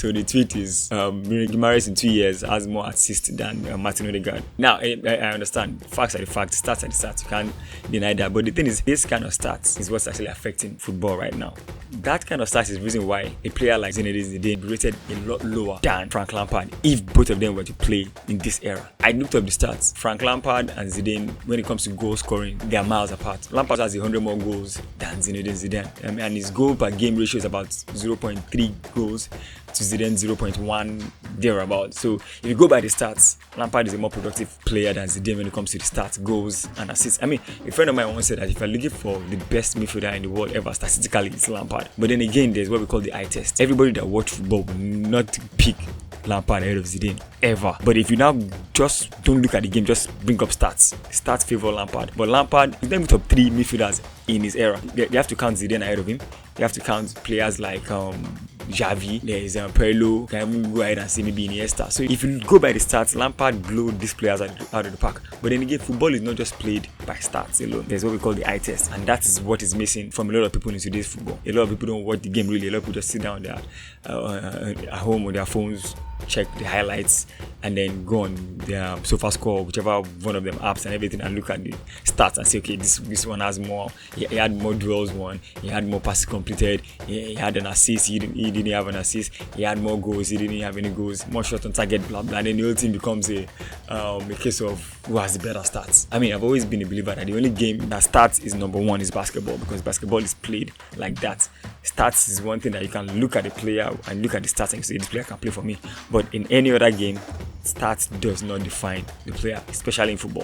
So the tweet is Guimaraes in 2 years has more assists than Martin Odegaard. Now I understand, facts are the facts, stats are the stats, you can't deny that. But the thing is, this kind of stats is what's actually affecting football right now. That kind of stats is the reason why a player like Zinedine Zidane rated a lot lower than Frank Lampard if both of them were to play in this era. I looked up the stats. Frank Lampard and Zidane, when it comes to goal scoring, they are miles apart. Lampard has 100 more goals than Zinedine Zidane, and his goal per game ratio is about 0.3 goals to Zidane 0.1 thereabout. So if you go by the stats, Lampard is a more productive player than Zidane when it comes to the stats, goals and assists. I mean, a friend of mine once said that if you're looking for the best midfielder in the world ever, statistically, it's Lampard. But then again, there's what we call the eye test. Everybody that watch football will not pick Lampard ahead of Zidane ever. But if you now just don't look at the game, just bring up stats. Stats favor Lampard. But Lampard is not top 3 midfielders in his era. They have to count Zidane ahead of him. They have to count players like Xavi, there's Pirlo, can even go ahead and say maybe Iniesta. So if you go by the stats, Lampard blew these players out of the park. But then again, football is not just played by stats alone. There's what we call the eye test, and that is what is missing from a lot of people in today's football. A lot of people don't watch the game really. A lot of people just sit down there at home on their phones, check the highlights, and then go on their SofaScore, whichever one of them apps and everything, and look at the stats and say, okay, this one has more. He had more duels won. He had more passes completed. He had an assist. He didn't have an assist. He had more goals. He didn't have any goals. More shot on target, blah blah. And then the whole thing becomes a case of who has the better stats. I mean, I've always been a believer that the only game that stats is number one is basketball, because basketball is played like that. Stats is one thing that you can look at the player and look at the stats and say this player can play for me. But in any other game, stats does not define the player, especially in football.